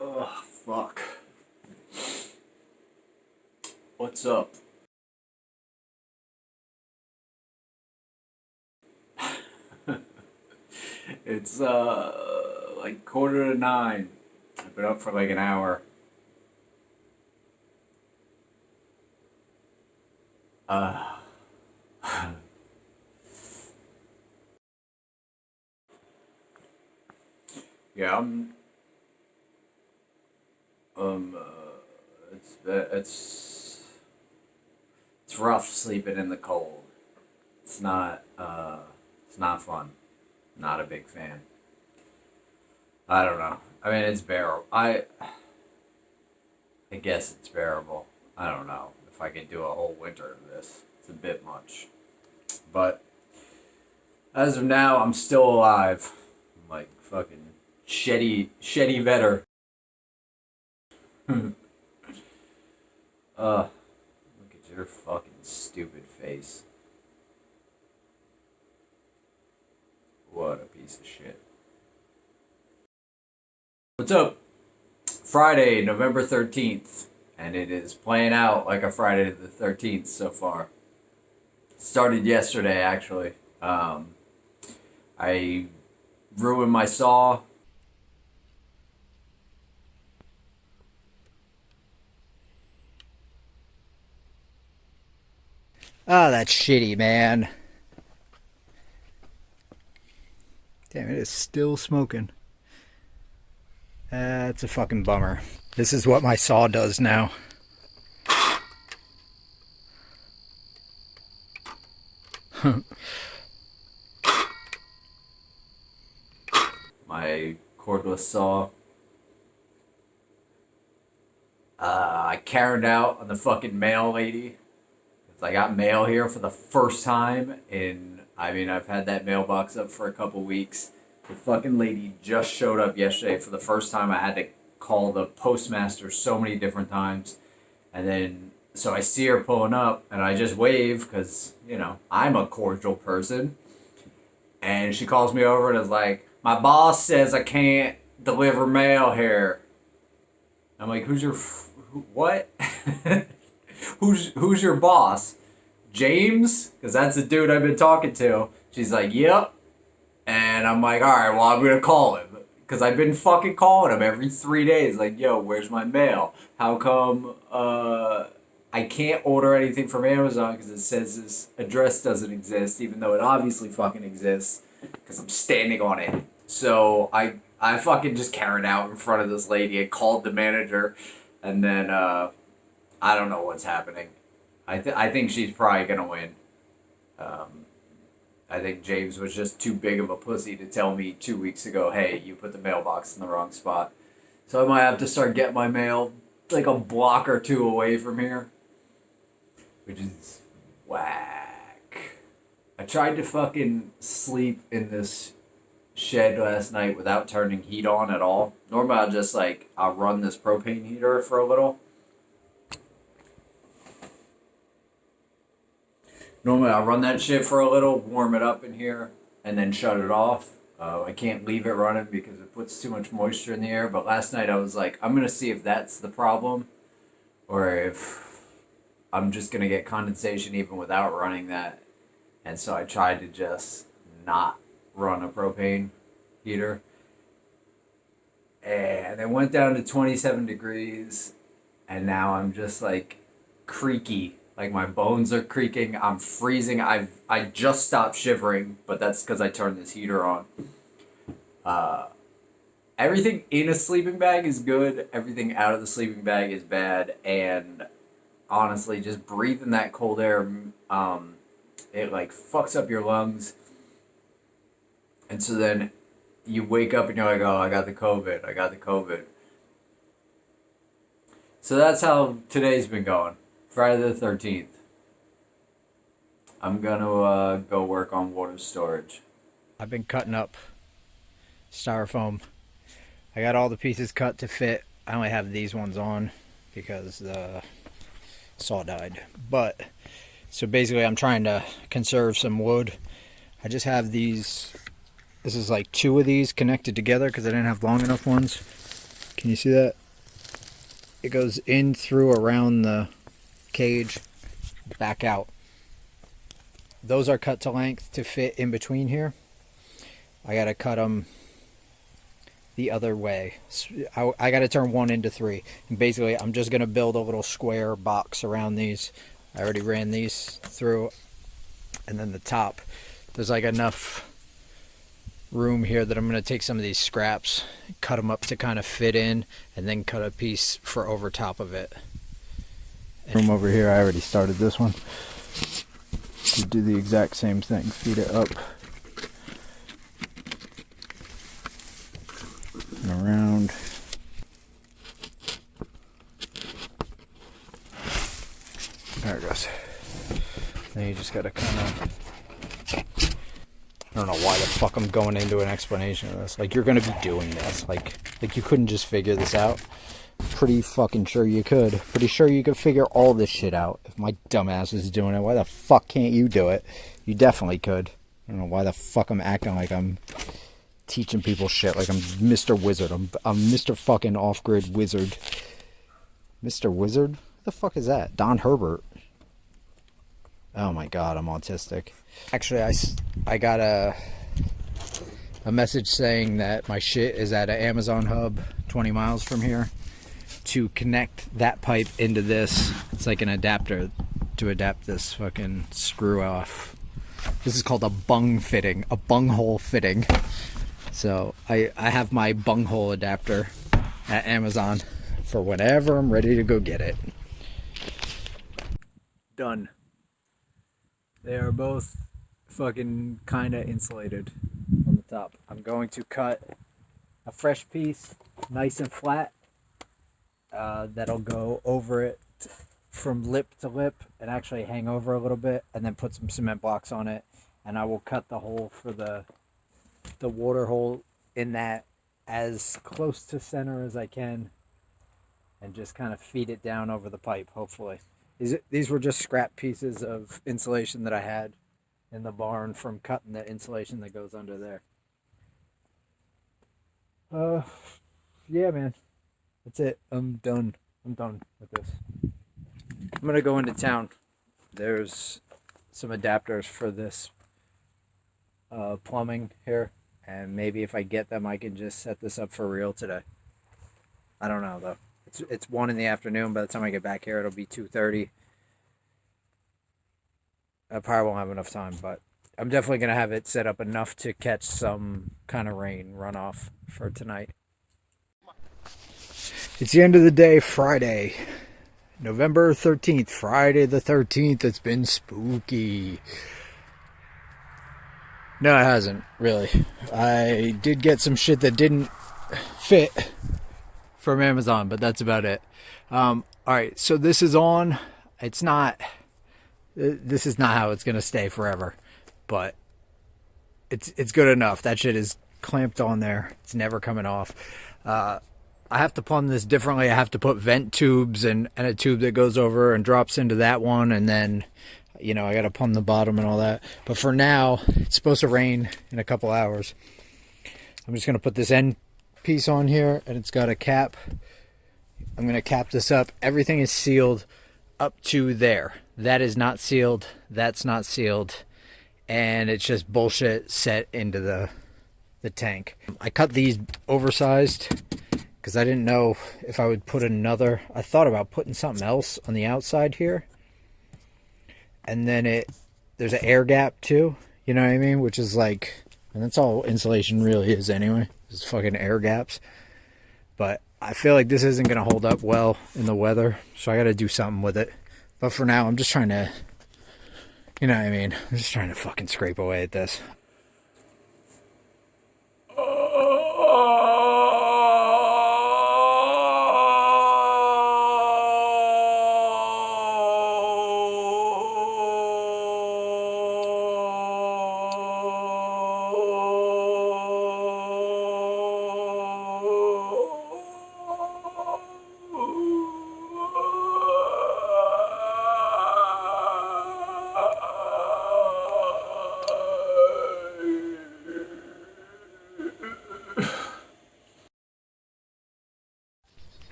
Oh, fuck. What's up? It's like 8:45. I've been up for like an hour. Uh yeah, I'm it's rough sleeping in the cold. It's not fun. Not a big fan. I don't know. I mean, it's bearable. I guess it's bearable. I don't know if I could do a whole winter of this. It's a bit much. But as of now, I'm still alive. I'm like fucking shitty vetter. Look at your fucking stupid face. What a piece of shit. What's up? Friday, November 13th, and it is playing out like a Friday the 13th so far. Started yesterday, actually. I ruined my saw. Oh, that's shitty, man. Damn, it is still smoking. That's a fucking bummer. This is what my saw does now. My cordless saw. I carried out on the fucking mail lady. Cause I got mail here for the first time in, I mean, I've had that mailbox up for a couple weeks. The fucking lady just showed up yesterday for the first time. I had to call the postmaster so many different times. And then, so I see her pulling up and I just wave because, I'm a cordial person. And she calls me over and is like, my boss says I can't deliver mail here. I'm like, what? who's your boss? James? Because that's the dude I've been talking to. She's like, yep. And I'm like, all right, well, I'm going to call him. Because I've been fucking calling him every 3 days. Like, yo, where's my mail? How come I can't order anything from Amazon because it says this address doesn't exist, even though it obviously fucking exists because I'm standing on it. So I fucking just carried out in front of this lady and called the manager. And then I don't know what's happening. I think she's probably going to win. I think James was just too big of a pussy to tell me 2 weeks ago, hey, you put the mailbox in the wrong spot. So I might have to start getting my mail like a block or two away from here. Which is whack. I tried to fucking sleep in this shed last night without turning heat on at all. Normally I'll run this propane heater for a little. Normally I'll run that shit for a little, warm it up in here, and then shut it off. I can't leave it running because it puts too much moisture in the air. But last night I was like, I'm going to see if that's the problem or if I'm just going to get condensation even without running that. And so I tried to just not run a propane heater. And it went down to 27 degrees. And now I'm just like creaky. Like my bones are creaking. I'm freezing. I just stopped shivering, but that's because I turned this heater on. Everything in a sleeping bag is good. Everything out of the sleeping bag is bad. And honestly, just breathing that cold air, it like fucks up your lungs. And so then you wake up and you're like, oh, I got the COVID. I got the COVID. So that's how today's been going. Friday the 13th. I'm gonna go work on water storage. I've been cutting up styrofoam. I got all the pieces cut to fit. I only have these ones on because the saw died. But, so basically I'm trying to conserve some wood. I just have this This is like 2 of these connected together because I didn't have long enough ones. Can you see that? It goes in through around the cage, back out. Those are cut to length to fit in between here. I gotta cut them the other way. I gotta turn 1 into 3. And basically, I'm just gonna build a little square box around these. I already ran these through. And then the top, there's like enough room here that I'm gonna take some of these scraps, cut them up to kind of fit in, and then cut a piece for over top of it. Room over here, I already started this one. You do the exact same thing, feed it up and around. There it goes. Then you just gotta kind of, I don't know why the fuck I'm going into an explanation of this. Like, you're gonna be doing this. Like you couldn't just figure this out. Pretty fucking sure you could. Pretty sure you could figure all this shit out. If my dumbass is doing it, why the fuck can't you do it? You definitely could. I don't know why the fuck I'm acting like I'm teaching people shit, like I'm Mr. Wizard. I'm Mr. fucking off-grid wizard. Mr. Wizard? What the fuck is that? Don Herbert. Oh my god, I'm autistic. Actually, I got a message saying that my shit is at an Amazon hub 20 miles from here. To connect that pipe into this, it's like an adapter to adapt this fucking screw off. This is called a bung fitting, a bunghole fitting. So I have my bunghole adapter at Amazon for whenever I'm ready to go get it. Done. They are both fucking kinda insulated on the top. I'm going to cut a fresh piece, nice and flat. That'll go over it from lip to lip and actually hang over a little bit, and then put some cement blocks on it, and I will cut the hole for the water hole in that as close to center as I can, and just kind of feed it down over the pipe, hopefully. These were just scrap pieces of insulation that I had in the barn from cutting the insulation that goes under there. Yeah, man. That's it. I'm done. I'm done with this. I'm gonna go into town. There's some adapters for this plumbing here, and maybe if I get them, I can just set this up for real today. I don't know though. It's 1 in the afternoon. By the time I get back here, it'll be 2:30. I probably won't have enough time, but I'm definitely gonna have it set up enough to catch some kind of rain runoff for tonight. It's the end of the day, Friday, November 13th, Friday the 13th. It's been spooky. No, it hasn't, really. I did get some shit that didn't fit from Amazon, but that's about it. Alright, so this is on. It's not, this is not how it's going to stay forever, but it's good enough. That shit is clamped on there. It's never coming off. I have to plumb this differently. I have to put vent tubes and a tube that goes over and drops into that one. And then, you know, I got to plumb the bottom and all that. But for now, it's supposed to rain in a couple hours. I'm just going to put this end piece on here, and it's got a cap. I'm going to cap this up. Everything is sealed up to there. That is not sealed. That's not sealed. And it's just bullshit set into the tank. I cut these oversized because I didn't know if I would put another. I thought about putting something else on the outside here, and then there's an air gap too, you know what I mean, which is like, and that's all insulation really is anyway, is fucking air gaps. But I feel like this isn't gonna hold up well in the weather, so I gotta do something with it. But for now, I'm just trying to, you know what I mean, I'm just trying to fucking scrape away at this.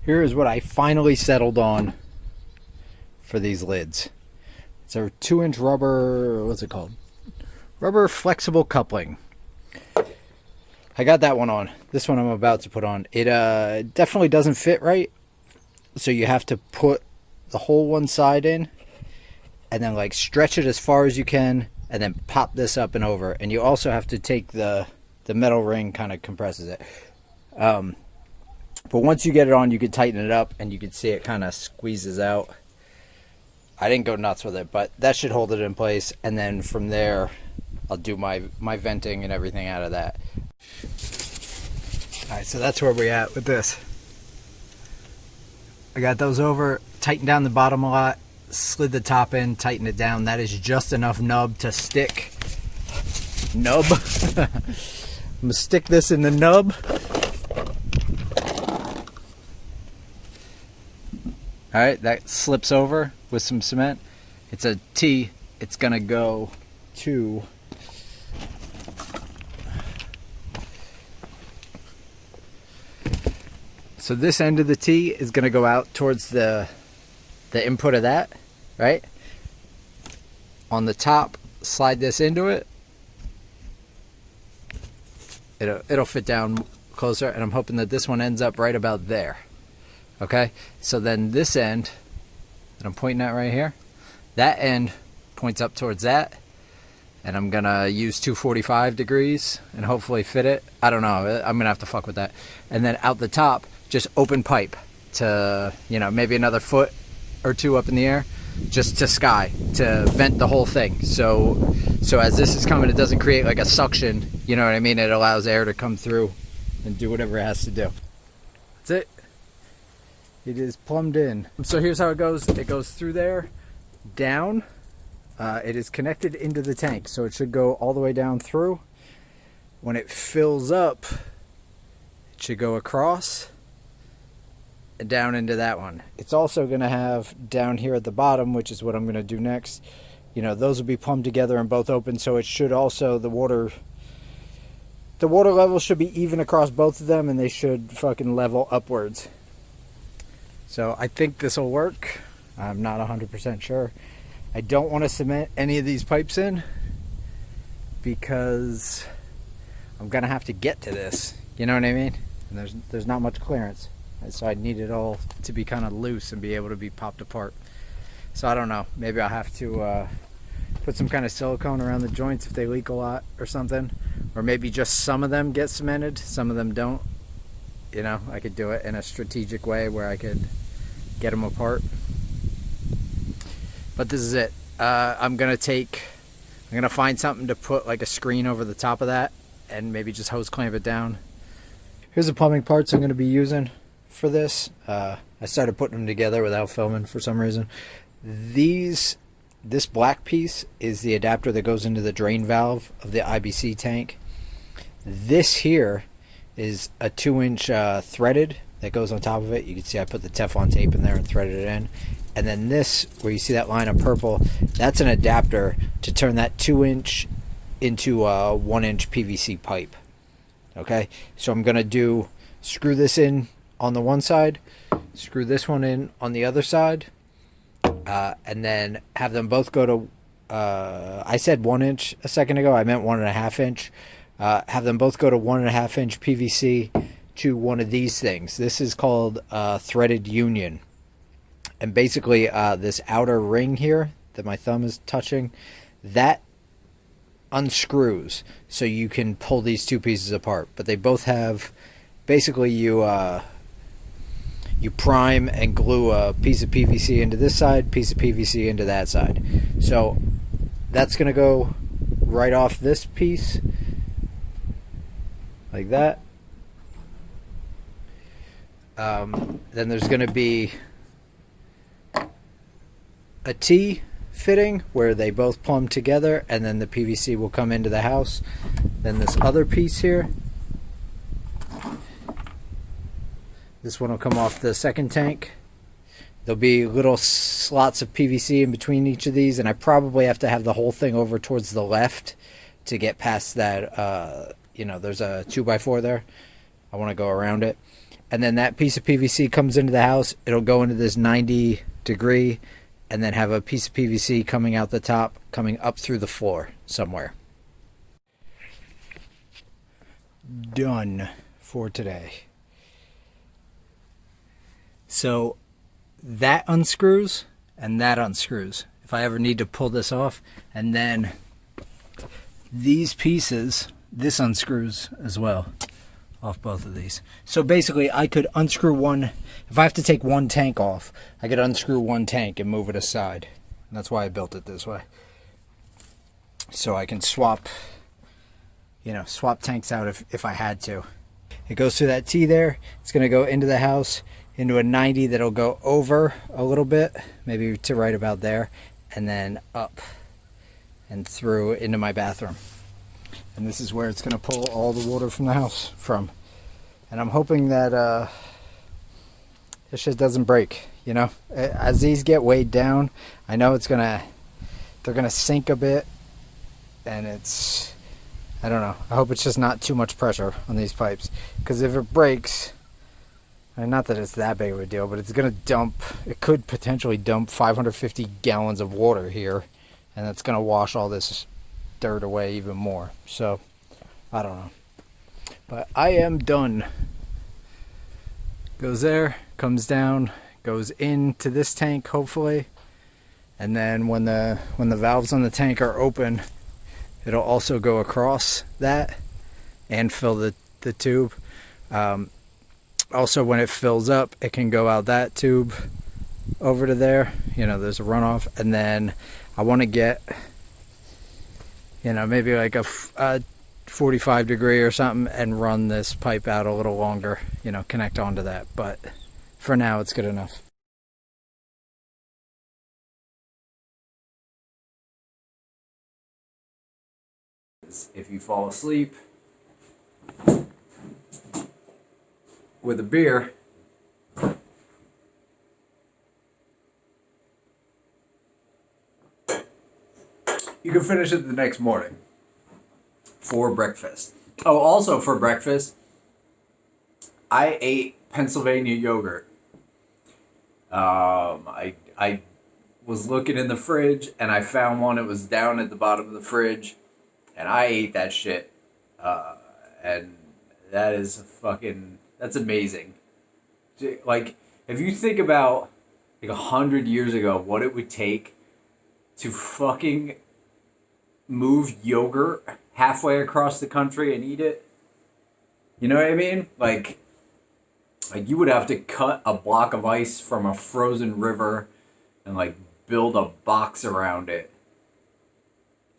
Here is what I finally settled on for these lids. It's a 2-inch rubber, what's it called? Rubber flexible coupling. I got that one on. This one I'm about to put on. It definitely doesn't fit right. So you have to put the whole one side in and then like stretch it as far as you can and then pop this up and over. And you also have to take the metal ring, kind of compresses it. But once you get it on, you can tighten it up and you can see it kind of squeezes out. I didn't go nuts with it, but that should hold it in place. And then from there, I'll do my venting and everything out of that. All right, so that's where we're at with this. I got those over, tightened down the bottom a lot, slid the top in, tightened it down. That is just enough nub to stick. Nub. I'm gonna stick this in the nub. All right, that slips over with some cement. It's a T. It's gonna go to so this end of the T is gonna go out towards the input of that, right? On the top, slide this into it. It'll fit down closer, and I'm hoping that this one ends up right about there. Okay, so then this end that I'm pointing at right here, that end points up towards that, and I'm gonna use 245 degrees and hopefully fit it. I don't know, I'm gonna have to fuck with that. And then out the top, just open pipe to, you know, maybe another foot or two up in the air, just to sky, to vent the whole thing. So as this is coming, it doesn't create like a suction, you know what I mean? It allows air to come through and do whatever it has to do. That's it. It is plumbed in. So here's how it goes. It goes through there, down. It is connected into the tank, so it should go all the way down through. When it fills up, it should go across and down into that one. It's also going to have down here at the bottom, which is what I'm going to do next. You know, those will be plumbed together and both open, so it should also, the water level should be even across both of them, and they should fucking level upwards. So I think this will work. I'm not 100% sure. I don't want to cement any of these pipes in because I'm gonna have to get to this. You know what I mean? And there's not much clearance, so I need it all to be kind of loose and be able to be popped apart. So I don't know. Maybe I'll have to put some kind of silicone around the joints if they leak a lot or something, or maybe just some of them get cemented, some of them don't. You know, I could do it in a strategic way where I could get them apart. But this is it. I'm gonna find something to put like a screen over the top of that and maybe just hose clamp it down. Here's the plumbing parts I'm gonna be using for this. I started putting them together without filming for some reason. This black piece is the adapter that goes into the drain valve of the IBC tank. This here is a 2-inch threaded that goes on top of it. You can see I put the Teflon tape in there and threaded it in. And then this, where you see that line of purple, that's an adapter to turn that 2-inch into a 1-inch PVC pipe. Okay, so I'm gonna screw this in on the one side, screw this one in on the other side, and then have them both go to, I said 1 inch a second ago, I meant 1.5 inch. Have them both go to 1.5 inch PVC to one of these things. This is called threaded union. And basically this outer ring here that my thumb is touching, that unscrews so you can pull these two pieces apart. But they both have, basically you prime and glue a piece of PVC into this side, piece of PVC into that side. So that's going to go right off this piece like that. Then there's going to be a T fitting where they both plumb together, and then the PVC will come into the house. Then this other piece here, this one will come off the second tank. There'll be little slots of PVC in between each of these, and I probably have to have the whole thing over towards the left to get past that. You know, there's a 2x4 there. I want to go around it. And then that piece of PVC comes into the house. It'll go into this 90-degree and then have a piece of PVC coming out the top, coming up through the floor somewhere. Done for today. So that unscrews and that unscrews if I ever need to pull this off. And then these pieces, this unscrews as well off both of these. So basically I could unscrew one. If I have to take one tank off, I could unscrew one tank and move it aside. And that's why I built it this way. So I can swap tanks out if I had to. It goes through that T there. It's going to go into the house, into a 90 that'll go over a little bit, maybe to right about there, and then up and through into my bathroom. And this is where it's going to pull all the water from the house from. And I'm hoping that this shit doesn't break, you know. As these get weighed down, I know they're going to sink a bit. And I don't know. I hope it's just not too much pressure on these pipes. Because if it breaks, and not that it's that big of a deal, but it's going to it could potentially dump 550 gallons of water here. And that's going to wash all this dirt away even more. So I don't know, but I am done. Goes there, comes down, goes into this tank hopefully, and then when the valves on the tank are open, it'll also go across that and fill the tube. Also when it fills up, it can go out that tube over to there, there's a runoff. And then I want to get maybe like a 45 degree or something and run this pipe out a little longer, connect onto that. But for now, it's good enough. If you fall asleep with a beer, you can finish it the next morning for breakfast. Oh, also for breakfast, I ate Pennsylvania yogurt. I was looking in the fridge and I found one. It was down at the bottom of the fridge, and I ate that shit. And that is that's amazing. Like, if you think about 100 years ago, what it would take to fucking move yogurt halfway across the country and eat it. You know what I mean? Like you would have to cut a block of ice from a frozen river and build a box around it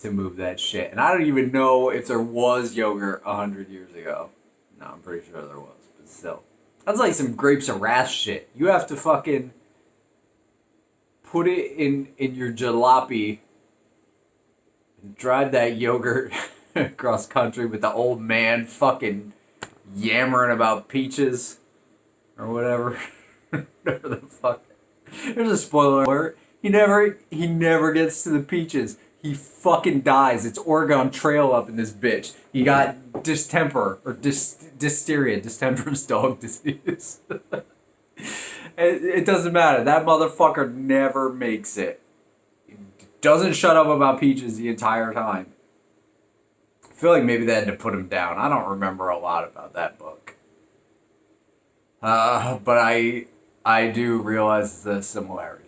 to move that shit. And I don't even know if there was yogurt 100 years ago. No, I'm pretty sure there was, but still. That's like some grapes of wrath shit. You have to fucking put it in your jalopy, drive that yogurt across country with the old man fucking yammering about peaches or whatever. Whatever the fuck. There's a spoiler alert. He never gets to the peaches. He fucking dies. It's Oregon Trail up in this bitch. He got distemper or dysteria. Distemper's dog disease. It doesn't matter. That motherfucker never makes it. Doesn't shut up about peaches the entire time. I feel like maybe they had to put him down. I don't remember a lot about that book. But I do realize the similarity.